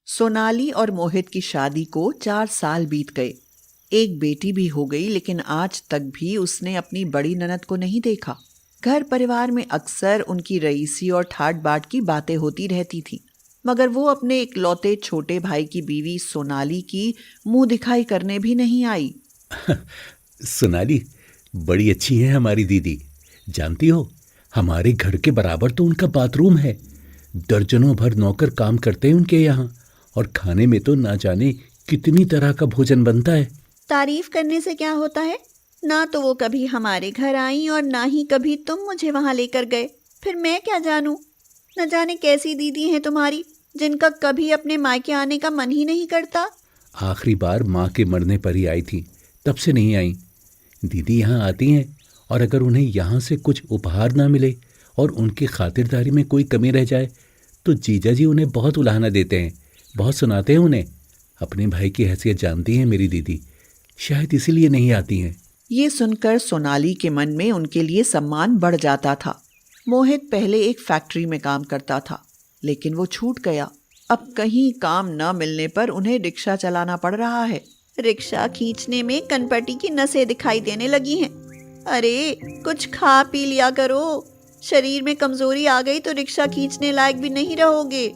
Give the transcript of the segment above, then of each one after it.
सोनाली और मोहित की शादी को 4 साल बीत गए। एक बेटी भी हो गई, लेकिन आज तक भी उसने अपनी बड़ी ननद को नहीं देखा। घर परिवार में अक्सर उनकी रईसी और ठाट बाट की बातें होती रहती थी, मगर वो अपने इकलौते छोटे भाई की बीवी सोनाली की मुंह दिखाई करने भी नहीं आई। सोनाली, बड़ी अच्छी है हमारी दीदी। जानती हो, हमारे घर के बराबर तो उनका बाथरूम है। दर्जनों भर नौकर काम करते हैं उनके यहाँ, और खाने में तो ना जाने कितनी तरह का भोजन बनता है। तारीफ करने से क्या होता है? ना तो वो कभी हमारे घर आई और ना ही कभी तुम मुझे वहां लेकर गए। फिर मैं क्या जानूं? न जाने कैसी दीदी हैं तुम्हारी, जिनका कभी अपने मायके आने का मन ही नहीं करता। आखिरी बार माँ के मरने पर ही आई थी, तब से नहीं आई। दीदी यहाँ आती हैं, और अगर उन्हें यहाँ से कुछ उपहार ना मिले और उनकी खातिरदारी में कोई कमी रह जाए तो जीजा जी उन्हें बहुत उलाहना देते हैं, बहुत सुनाते हैं उन्हें। अपने भाई की हैसियत जानती हैं मेरी दीदी, शायद इसीलिए नहीं आती हैं। ये सुनकर सोनाली के मन में उनके लिए सम्मान बढ़ जाता था। मोहित पहले एक फैक्ट्री में काम करता था, लेकिन वो छूट गया। अब कहीं काम न मिलने पर उन्हें रिक्शा चलाना पड़ रहा है। रिक्शा खींचने में कनपटी की नसें दिखाई देने लगी हैं। अरे कुछ खा पी लिया करो, शरीर में कमजोरी आ गई तो रिक्शा खींचने लायक भी नहीं रहोगे।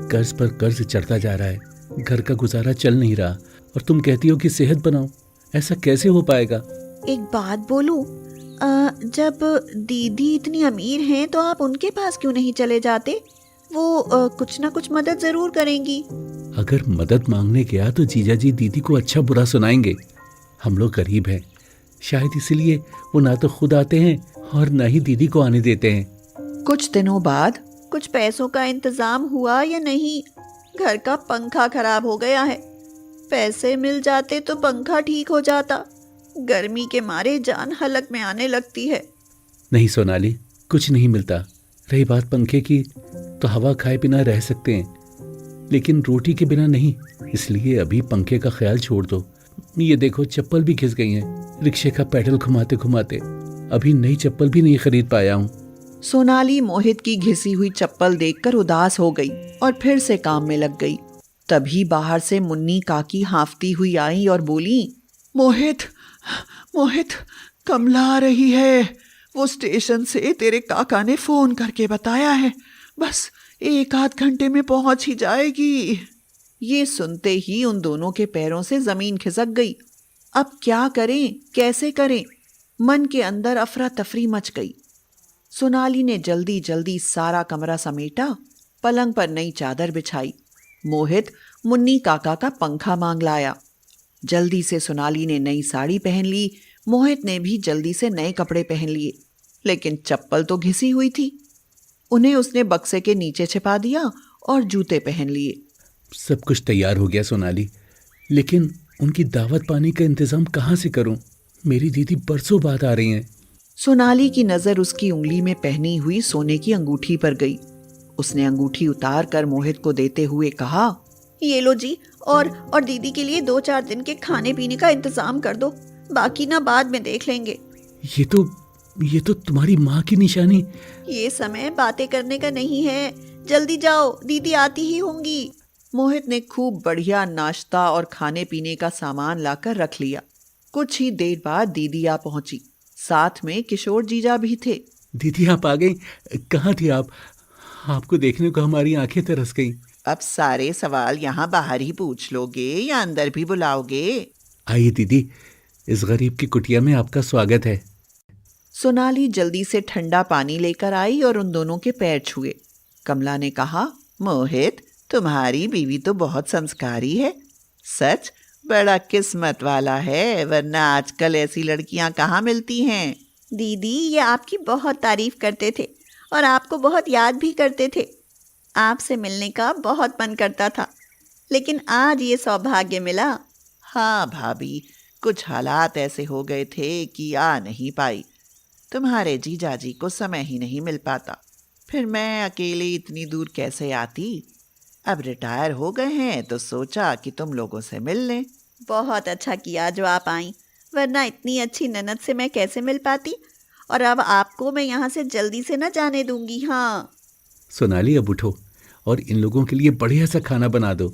कर्ज पर कर्ज चढ़ता जा रहा है, घर का गुजारा चल नहीं रहा, और तुम कहती हो कि सेहत बनाओ। ऐसा कैसे हो पाएगा? एक बात बोलूं, जब दीदी इतनी अमीर हैं तो आप उनके पास क्यों नहीं चले जाते? वो कुछ ना कुछ मदद जरूर करेंगी। अगर मदद मांगने गया तो जीजा जी दीदी को अच्छा बुरा सुनाएंगे। हम लोग गरीब हैं, शायद इसलिए वो ना तो खुद आते हैं और ना ही दीदी को आने देते हैं। कुछ दिनों बाद कुछ पैसों का इंतजाम हुआ या नहीं? घर का पंखा खराब हो गया है। पैसे मिल जाते तो पंखा ठीक हो जाता। गर्मी के मारे जान हलक में आने लगती है। नहीं सोनाली, कुछ नहीं मिलता। रही बात पंखे की, तो हवा खाए बिना रह सकते हैं, लेकिन रोटी के बिना नहीं। इसलिए अभी पंखे का ख्याल छोड़ दो। ये देखो, चप्पल भी घिस गई हैं रिक्शे का पेडल घुमाते घुमाते। अभी नई चप्पल भी नहीं खरीद पाया हूँ। सोनाली मोहित की घिसी हुई चप्पल देखकर उदास हो गई और फिर से काम में लग गई। तभी बाहर से मुन्नी काकी हांफती हुई आई और बोली, मोहित, मोहित, कमला आ रही है। वो स्टेशन से तेरे काका ने फोन करके बताया है, बस 1 आध घंटे में पहुंच ही जाएगी। ये सुनते ही उन दोनों के पैरों से जमीन खिसक गई। अब क्या करें, कैसे करें? मन के अंदर अफरा तफरी मच गई। सोनाली ने जल्दी जल्दी सारा कमरा समेटा, पलंग पर नई चादर बिछाई। मोहित मुन्नी काका का पंखा मांग लाया। जल्दी से सोनाली ने नई साड़ी पहन ली। मोहित ने भी जल्दी से नए कपड़े पहन लिए, लेकिन चप्पल तो घिसी हुई थी। उन्हें उसने बक्से के नीचे छिपा दिया और जूते पहन लिए। सब कुछ तैयार हो गया सोनाली, लेकिन उनकी दावत पानी का इंतजाम कहाँ से करूं? मेरी दीदी बरसों बाद आ रही हैं। सोनाली की नजर उसकी उंगली में पहनी हुई सोने की अंगूठी पर गई। उसने अंगूठी उतार कर मोहित को देते हुए कहा, ये लो जी, और दीदी के लिए 2-4 दिन के खाने पीने का इंतजाम कर दो। बाकी ना बाद में देख लेंगे। ये तो तुम्हारी माँ की निशानी। ये समय बातें करने का नहीं है, जल्दी जाओ, दीदी आती ही होंगी। मोहित ने खूब बढ़िया नाश्ता और खाने पीने का सामान लाकर रख लिया। कुछ ही देर बाद दीदी आ पहुंची, साथ में किशोर जीजा भी थे। दीदी आप आ गई? कहाँ थी आप? आपको देखने को हमारी आंखें तरस गईं। अब सारे सवाल यहाँ बाहर ही पूछ लोगे या अंदर भी बुलाओगे? आइए दीदी, इस गरीब की कुटिया में आपका स्वागत है। सोनाली जल्दी से ठंडा पानी लेकर आई और उन दोनों के पैर छुए। कमला ने कहा, मोहित, तुम्हारी बीवी तो बहुत संस्कारी है। सच बड़ा किस्मत वाला है, वरना आजकल ऐसी लड़कियां कहाँ मिलती हैं। दीदी ये आपकी बहुत तारीफ करते थे और आपको बहुत याद भी करते थे। आपसे मिलने का बहुत मन करता था, लेकिन आज ये सौभाग्य मिला। हाँ भाभी, कुछ हालात ऐसे हो गए थे कि आ नहीं पाई। तुम्हारे जीजाजी को समय ही नहीं मिल पाता, फिर मैं अकेले इतनी दूर कैसे आती। अब रिटायर हो गए हैं तो सोचा कि तुम लोगों से मिल लें। बहुत अच्छा किया जो आप आई, वरना इतनी अच्छी ननद से मैं कैसे मिल पाती। और अब आपको मैं यहाँ से जल्दी से न जाने दूंगी। हाँ सोनाली, अब उठो और इन लोगों के लिए बढ़िया सा खाना बना दो।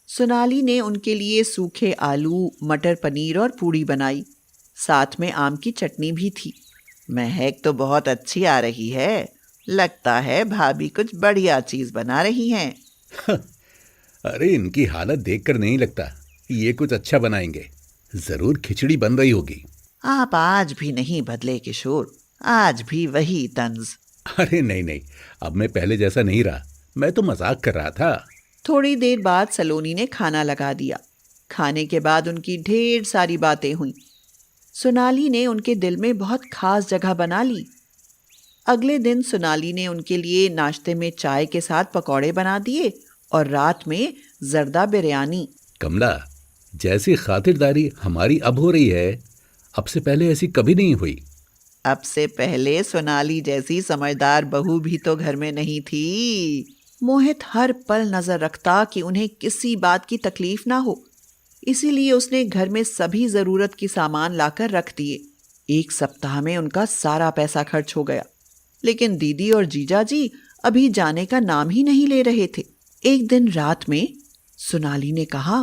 सोनाली ने उनके लिए सूखे आलू, मटर पनीर और पूड़ी बनाई। साथ में आम की चटनी भी थी। महक तो बहुत अच्छी आ रही है। लगता है भाभी कुछ बढ़िया चीज बना रही हैं। अरे इनकी हालत देखकर नहीं लगता ये कुछ अच्छा बनाएंगे। जरूर खिचड़ी बन रही होगी। आप आज भी नहीं बदले किशोर, आज भी वही तंज। अरे नहीं नहीं, अब मैं पहले जैसा नहीं रहा। मैं तो मजाक कर रहा था। थोड़ी देर बाद सलोनी ने खाना लगा दिया। खाने के बाद उनकी ढेर सारी बातें हुईं। सोनाली ने उनके दिल में बहुत खास जगह बना ली। अगले दिन सोनाली ने उनके लिए नाश्ते में चाय के साथ पकौड़े बना दिए और रात में जर्दा बिरयानी। कमला, जैसी खातिरदारी हमारी अब हो रही है, अब से पहले ऐसी कभी नहीं हुई। अब से पहले सोनाली जैसी समझदार बहू भी तो घर में नहीं थी। मोहित हर पल नजर रखता कि उन्हें किसी बात की तकलीफ ना हो, इसीलिए उसने घर में सभी जरूरत की सामान लाकर रख दिए। 1 सप्ताह में उनका सारा पैसा खर्च हो गया, लेकिन दीदी और जीजा जी अभी जाने का नाम ही नहीं ले रहे थे। एक दिन रात में सोनाली ने कहा,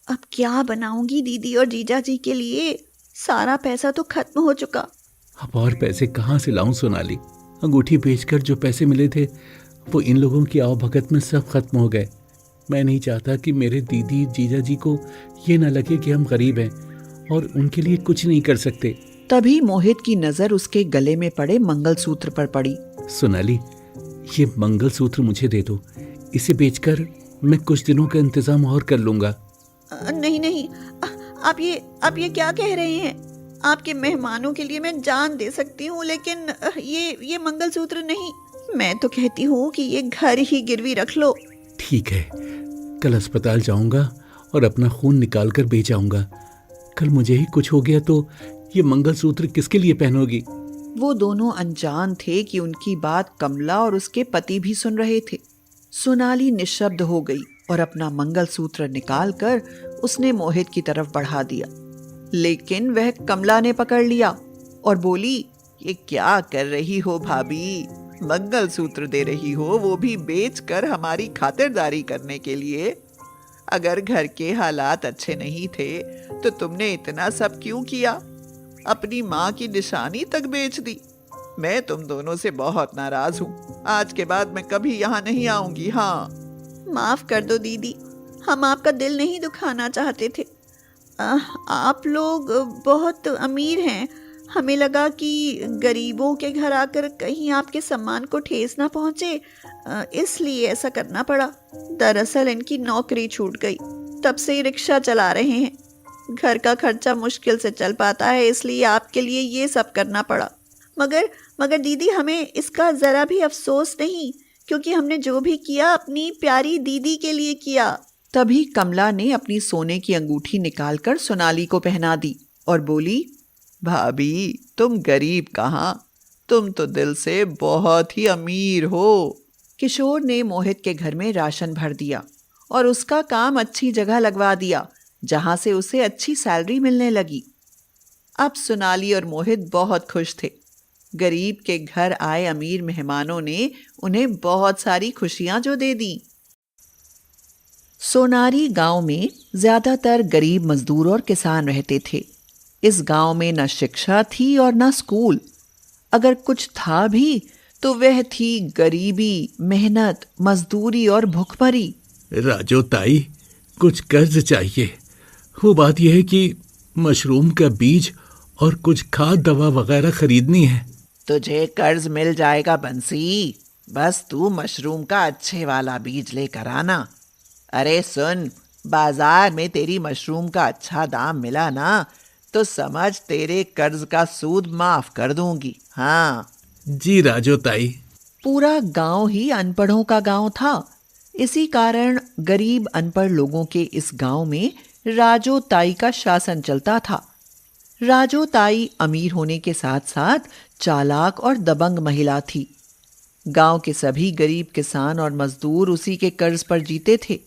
अब क्या बनाऊंगी दीदी और जीजा जी के लिए? सारा पैसा तो खत्म हो चुका। अब और पैसे कहाँ से लाऊं सोनाली? अंगूठी बेचकर जो पैसे मिले थे वो इन लोगों की आवभगत में सब खत्म हो गए। मैं नहीं चाहता कि मेरे दीदी जीजा जी को ये न लगे कि हम गरीब हैं और उनके लिए कुछ नहीं कर सकते। तभी मोहित की नजर उसके गले में पड़े मंगलसूत्र पर पड़ी। सोनाली, ये मंगलसूत्र मुझे दे दो। इसे बेचकर मैं कुछ दिनों का इंतजाम और कर लूंगा। नहीं नहीं, आप ये क्या कह रहे हैं? आपके मेहमानों के लिए मैं जान दे सकती हूँ, लेकिन ये मंगलसूत्र नहीं। मैं तो कहती हूँ कि ये घर ही गिरवी रख लो। ठीक है, कल अस्पताल जाऊंगा और अपना खून निकाल कर बेच आऊंगा। कल मुझे ही कुछ हो गया तो ये मंगलसूत्र किसके लिए पहनोगी? वो दोनों अनजान थे कि उनकी बात कमला और उसके पति भी सुन रहे थे। सोनाली निशब्द हो गई और अपना मंगलसूत्र निकालकर उसने मोहित की तरफ बढ़ा दिया, लेकिन वह कमला ने पकड़ लिया और बोली, ये क्या कर रही हो भाभी? मंगलसूत्र दे रही हो, वो भी बेचकर हमारी खातिरदारी करने के लिए। अगर घर के हालात अच्छे नहीं थे तो तुमने इतना सब क्यों किया? अपनी माँ की निशानी तक बेच दी। मैं तुम दोनों से बहुत नाराज हूँ। आज के बाद मैं कभी यहाँ नहीं आऊंगी। हाँ, माफ कर दो दीदी, हम आपका दिल नहीं दुखाना चाहते थे। आप लोग बहुत अमीर हैं। हमें लगा कि गरीबों के घर आकर कहीं आपके सम्मान को ठेस ना पहुंचे, इसलिए ऐसा करना पड़ा। दरअसल इनकी नौकरी छूट गई, तब से ही रिक्शा चला रहे हैं। घर का खर्चा मुश्किल से चल पाता है, इसलिए आपके लिए ये सब करना पड़ा। मगर दीदी, हमें इसका ज़रा भी अफसोस नहीं, क्योंकि हमने जो भी किया अपनी प्यारी दीदी के लिए किया। तभी कमला ने अपनी सोने की अंगूठी निकालकर सोनाली को पहना दी और बोली, भाभी तुम गरीब कहाँ, तुम तो दिल से बहुत ही अमीर हो। किशोर ने मोहित के घर में राशन भर दिया और उसका काम अच्छी जगह लगवा दिया, जहां से उसे अच्छी सैलरी मिलने लगी। अब सोनाली और मोहित बहुत खुश थे। गरीब के घर आए अमीर मेहमानों ने उन्हें बहुत सारी खुशियां जो दे दी। सोनारी गांव में ज्यादातर गरीब मजदूर और किसान रहते थे। इस गांव में न शिक्षा थी और न स्कूल। अगर कुछ था भी तो वह थी गरीबी, मेहनत, मजदूरी और भुखमरी। राजो ताई, कुछ कर्ज चाहिए। वो बात यह है कि मशरूम का बीज और कुछ खाद दवा वगैरह खरीदनी है। तुझे कर्ज मिल जाएगा बंसी, बस तू मशरूम का अच्छे वाला बीज लेकर आना। अरे सुन, बाजार में तेरी मशरूम का अच्छा दाम मिला ना तो समझ तेरे कर्ज का सूद माफ कर दूंगी। हाँ जी राजो ताई। पूरा गांव ही अनपढ़ों का गांव था। इसी कारण गरीब अनपढ़ लोगों के इस गांव में राजो ताई का शासन चलता था। राजो ताई अमीर होने के साथ साथ चालाक और दबंग महिला थी। गांव के सभी गरीब किसान और मजदूर उसी के कर्ज पर जीते थे।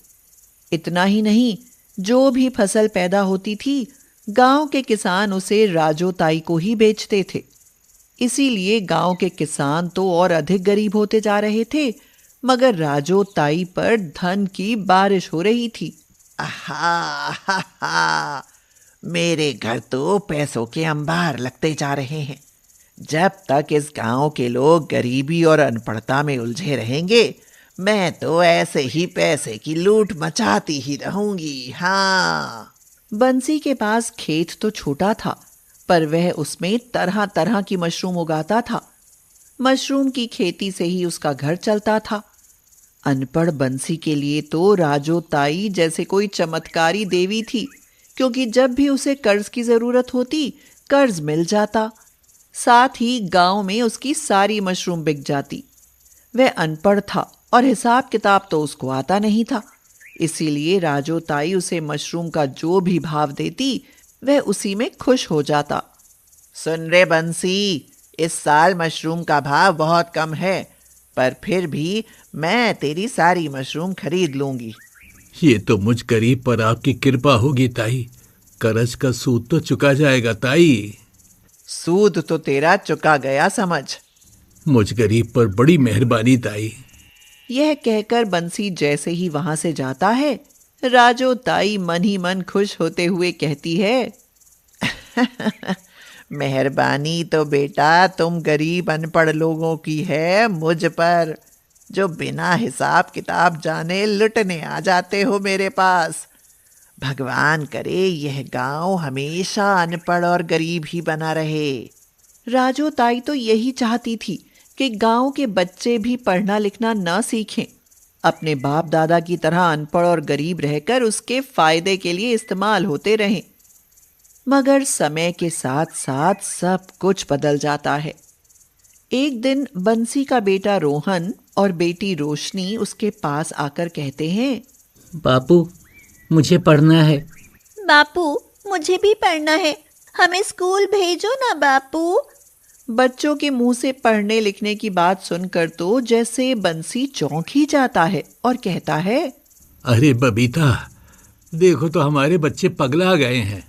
इतना ही नहीं, जो भी फसल पैदा होती थी गांव के किसान उसे राजो ताई को ही बेचते थे। इसीलिए गांव के किसान तो और अधिक गरीब होते जा रहे थे, मगर राजो ताई पर धन की बारिश हो रही थी। आहा हा हा, मेरे घर तो पैसों के अंबार लगते जा रहे हैं। जब तक इस गांव के लोग गरीबी और अनपढ़ता में उलझे रहेंगे, मैं तो ऐसे ही पैसे की लूट मचाती ही रहूंगी। हाँ। बंसी के पास खेत तो छोटा था, पर वह उसमें तरह तरह की मशरूम उगाता था। मशरूम की खेती से ही उसका घर चलता था। अनपढ़ बंसी के लिए तो राजो ताई जैसे कोई चमत्कारी देवी थी, क्योंकि जब भी उसे कर्ज की जरूरत होती, कर्ज मिल जाता। साथ ही गांव में उसकी सारी मशरूम बिक जाती। वह अनपढ़ था और हिसाब किताब तो उसको आता नहीं था, इसीलिए राजो ताई उसे मशरूम का जो भी भाव देती, वह उसी में खुश हो जाता। सुन रे बंसी, इस साल मशरूम का भाव बहुत कम है, पर फिर भी मैं तेरी सारी मशरूम खरीद लूंगी। ये तो मुझ गरीब पर आपकी कृपा होगी ताई। कर्ज का सूद तो चुका जाएगा ताई। सूद तो तेरा चुका गया समझ। मुझ गरीब पर बड़ी मेहरबानी ताई। यह कहकर बंसी जैसे ही वहां से जाता है, राजो ताई मन ही मन खुश होते हुए कहती है, मेहरबानी तो बेटा तुम गरीब अनपढ़ लोगों की है मुझ पर, जो बिना हिसाब किताब जाने लुटने आ जाते हो मेरे पास। भगवान करे यह गांव हमेशा अनपढ़ और गरीब ही बना रहे। राजो ताई तो यही चाहती थी कि गांव के बच्चे भी पढ़ना लिखना न सीखें, अपने बाप दादा की तरह अनपढ़ और गरीब रहकर उसके फायदे के लिए इस्तेमाल होते रहें। मगर समय के साथ साथ सब कुछ बदल जाता है। एक दिन बंसी का बेटा रोहन और बेटी रोशनी उसके पास आकर कहते हैं, बापू, मुझे पढ़ना है। बापू, मुझे भी पढ़ना है, हमें स्कूल भेजो ना बापू। बच्चों के मुंह से पढ़ने लिखने की बात सुनकर तो जैसे बंसी चौंक ही जाता है और कहता है, अरे बबीता, देखो तो हमारे बच्चे पगला गए हैं।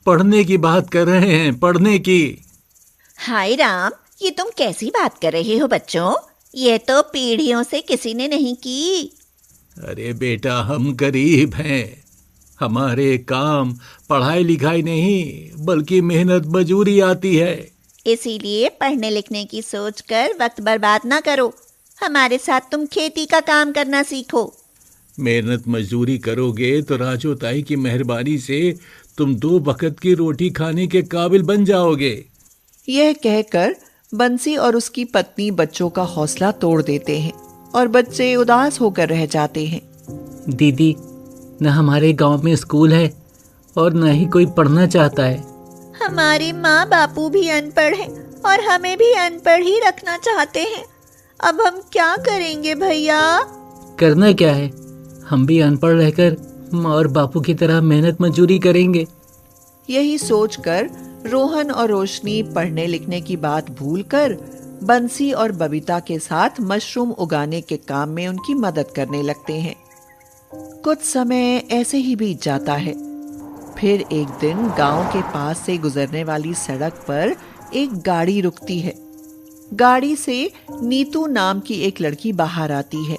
पढ़ने की बात कर रहे हैं, पढ़ने की। हाय राम, ये तुम कैसी बात कर रहे हो बच्चों? ये तो पीढ़ियों से किसी ने नहीं की। अरे बेटा, हम गरीब हैं। हमारे काम पढ़ाई लिखाई नहीं बल्कि मेहनत मजूरी आती है। इसीलिए पढ़ने लिखने की सोचकर वक्त बर्बाद ना करो। हमारे साथ तुम खेती का काम करना सीखो। मेहनत मजदूरी करोगे तो राजो ताई की मेहरबानी से तुम 2 वक्त की रोटी खाने के काबिल बन जाओगे। यह कहकर बंसी और उसकी पत्नी बच्चों का हौसला तोड़ देते हैं और बच्चे उदास होकर रह जाते हैं। दीदी, न हमारे गांव में स्कूल है और न ही कोई पढ़ना चाहता है। हमारे माँ बापू भी अनपढ़ हैं और हमें भी अनपढ़ ही रखना चाहते हैं। अब हम क्या करेंगे भैया? करना क्या है, हम भी अनपढ़ रहकर माँ और बापू की तरह मेहनत मजदूरी करेंगे। यही सोचकर रोहन और रोशनी पढ़ने लिखने की बात भूलकर बंसी और बबीता के साथ मशरूम उगाने के काम में उनकी मदद करने लगते हैं। कुछ समय ऐसे ही बीत जाता है। फिर एक दिन गांव के पास से गुजरने वाली सड़क पर एक गाड़ी रुकती है। गाड़ी से नीतू नाम की एक लड़की बाहर आती है।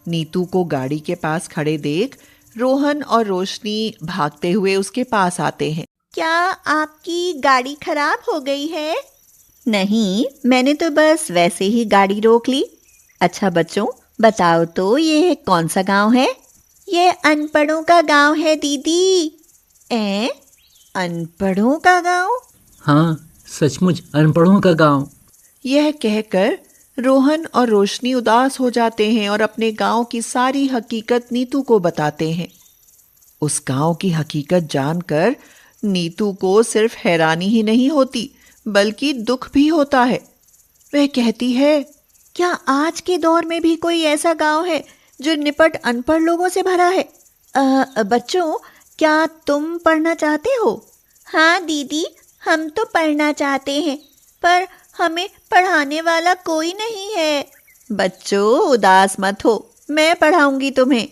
नीतू को गाड़ी के पास खड़े देख रोहन और रोशनी भागते हुए उसके पास आते हैं। क्या आपकी गाड़ी खराब हो गई है? नहीं, मैंने तो बस वैसे ही गाड़ी रोक ली। अच्छा बच्चों, बताओ तो ये कौन सा गांव है? ये अनपढ़ों का गांव है दीदी। अनपढ़ों का गांव? हाँ, सचमुच अनपढ़ों का गांव। यह कहकर रोहन और रोशनी उदास हो जाते हैं और अपने गांव की सारी हकीकत नीतू को बताते हैं। उस गांव की हकीकत जानकर नीतू को सिर्फ हैरानी ही नहीं होती बल्कि दुख भी होता है। वह कहती है, क्या आज के दौर में भी कोई ऐसा गांव है जो निपट अनपढ़ लोगों से भरा है? बच्चों, क्या तुम पढ़ना चाहते हो? हाँ दीदी, हम तो पढ़ना चाहते हैं, पर हमें पढ़ाने वाला कोई नहीं है। बच्चों उदास मत हो, मैं पढ़ाऊंगी तुम्हें।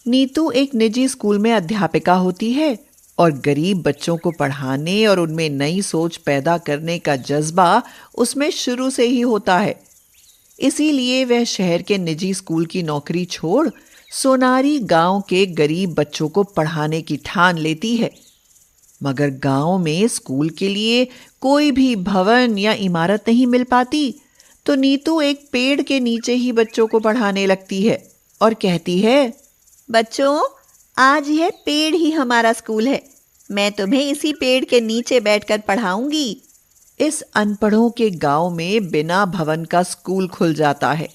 नीतू एक निजी स्कूल में अध्यापिका होती है और गरीब बच्चों को पढ़ाने और उनमें नई सोच पैदा करने का जज्बा उसमें शुरू से ही होता है। इसीलिए वह शहर के निजी स्कूल की नौकरी छोड़ सोनारी गांव के गरीब बच्चों को पढ़ाने की ठान लेती है। मगर गांव में स्कूल के लिए कोई भी भवन या इमारत नहीं मिल पाती, तो नीतू एक पेड़ के नीचे ही बच्चों को पढ़ाने लगती है और कहती है, बच्चों, आज यह पेड़ ही हमारा स्कूल है। मैं तुम्हें इसी पेड़ के नीचे बैठकर पढ़ाऊंगी। इस अनपढ़ों के गांव में बिना भवन का स्कूल खुल जाता है।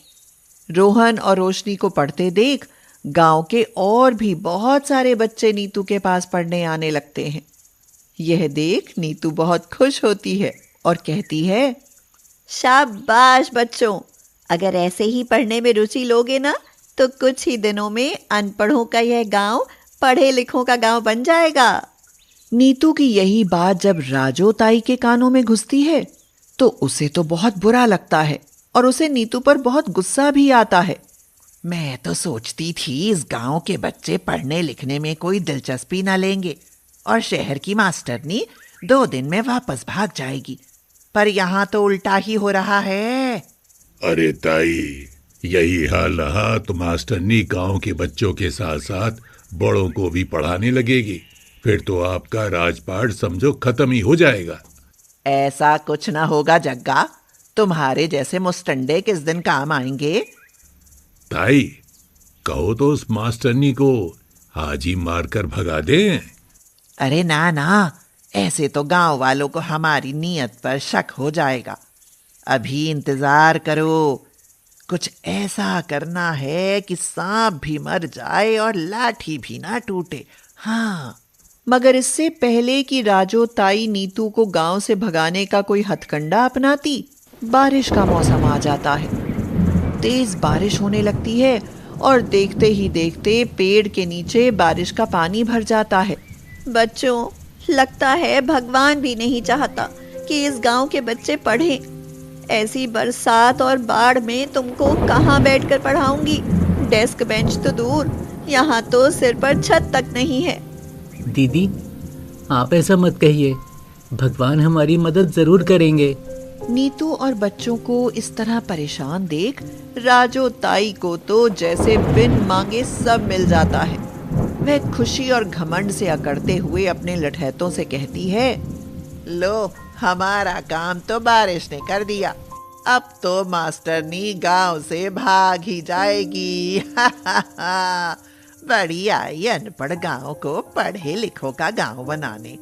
रोहन और रोशनी को पढ़ते देख गांव के और भी बहुत सारे बच्चे नीतू के पास पढ़ने आने लगते हैं। यह देख नीतू बहुत खुश होती है और कहती है, शाबाश बच्चों, अगर ऐसे ही पढ़ने में रुचि लोगे ना तो कुछ ही दिनों में अनपढ़ों का यह गांव पढ़े लिखों का गांव बन जाएगा। नीतू की यही बात जब राजो ताई के कानों में घुसती है तो उसे तो बहुत बुरा लगता है और उसे नीतू पर बहुत गुस्सा भी आता है। मैं तो सोचती थी इस गांव के बच्चे पढ़ने लिखने में कोई दिलचस्पी न लेंगे और शहर की मास्टरनी 2 दिन में वापस भाग जाएगी, पर यहाँ तो उल्टा ही हो रहा है। अरे ताई, यही हाल रहा तो मास्टरनी गांव के बच्चों के साथ साथ बड़ों को भी पढ़ाने लगेगी। फिर तो आपका राजपाट समझो खत्म ही हो जाएगा। ऐसा कुछ ना होगा जग्गा, तुम्हारे जैसे मुस्टंडे किस दिन काम आएंगे। ताई, कहो तो उस मास्टरनी को हाजी मारकर भगा दें। अरे ना ना, ऐसे तो गांव वालों को हमारी नीयत पर शक हो जाएगा। अभी इंतजार करो, कुछ ऐसा करना है कि सांप भी मर जाए और लाठी भी ना टूटे। हाँ, मगर इससे पहले कि राजो ताई नीतू को गांव से भगाने का कोई हथकंडा अपनाती, बारिश का मौसम आ जाता है। तेज बारिश होने लगती है और देखते ही देखते पेड़ के नीचे बारिश का पानी भर जाता है। बच्चों, लगता है भगवान भी नहीं चाहता कि इस गांव के बच्चे पढ़ें। ऐसी बरसात और बाढ़ में तुमको कहाँ बैठकर पढ़ाऊंगी? डेस्क बेंच तो दूर, यहाँ तो सिर पर छत तक नहीं है। दीदी, आप ऐसा मत कहिए, भगवान हमारी मदद जरूर करेंगे। नीतू और बच्चों को इस तरह परेशान देख राजो ताई को तो जैसे बिन मांगे सब मिल जाता है। वह खुशी और घमंड से अकड़ते हुए अपने लठैतों से कहती है, लो, हमारा काम तो बारिश ने कर दिया। अब तो मास्टरनी गांव से भाग ही जाएगी। बड़ी आई अनपढ़ गांव को पढ़े लिखों का गांव बनाने।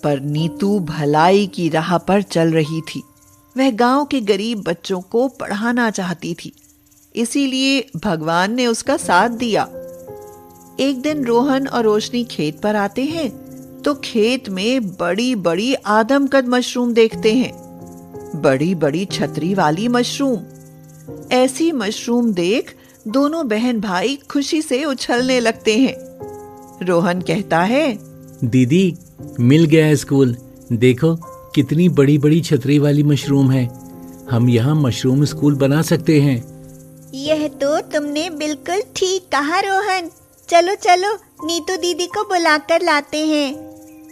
पर नीतू भलाई की राह पर चल रही थी। वह गांव के गरीब बच्चों को पढ़ाना चाहती थी, इसीलिए भगवान ने उसका साथ दिया। एक दिन रोहन और रोशनी खेत पर आते हैं तो खेत में बड़ी बड़ी आदमकद मशरूम देखते हैं। बड़ी बड़ी छतरी वाली मशरूम। ऐसी मशरूम देख दोनों बहन भाई खुशी से उछलने लगते हैं। रोहन कहता है, दीदी, मिल गया है स्कूल। देखो कितनी बड़ी बड़ी छतरी वाली मशरूम है। हम यहाँ मशरूम स्कूल बना सकते हैं। यह तो तुमने बिल्कुल ठीक कहा रोहन। चलो चलो, नीतू दीदी को बुलाकर लाते हैं।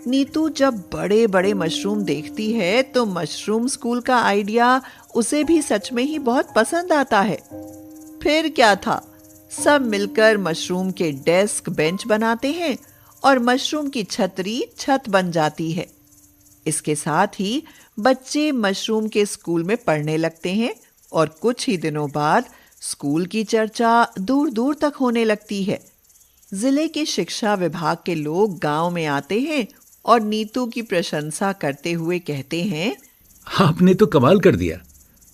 नीतू जब बड़े बड़े मशरूम देखती है तो मशरूम स्कूल का आइडिया उसे भी सच में ही बहुत पसंद आता है। फिर क्या था, सब मिलकर मशरूम के डेस्क बेंच बनाते हैं और मशरूम की छतरी छत बन जाती है। इसके साथ ही बच्चे मशरूम के स्कूल में पढ़ने लगते हैं और कुछ ही दिनों बाद स्कूल की चर्चा दूर दूर तक होने लगती है। जिले के शिक्षा विभाग के लोग गांव में आते हैं और नीतू की प्रशंसा करते हुए कहते हैं, आपने तो कमाल कर दिया।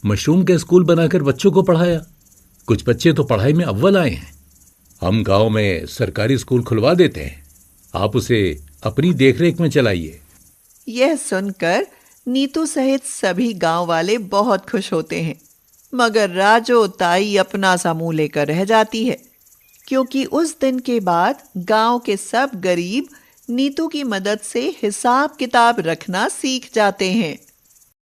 मशरूम का स्कूल बनाकर बच्चों को पढ़ाया। कुछ बच्चे तो पढ़ाई में अव्वल आए हैं। हम गांव में सरकारी स्कूल खुलवा देते हैं, आप उसे अपनी देखरेख में चलाइए। यह सुनकर नीतू सहित सभी गांव वाले बहुत खुश होते हैं, मगर राजो ताई अपना सा मुंह लेकर रह जाती है, क्योंकि उस दिन के बाद गांव के सब गरीब नीतू की मदद से हिसाब किताब रखना सीख जाते हैं।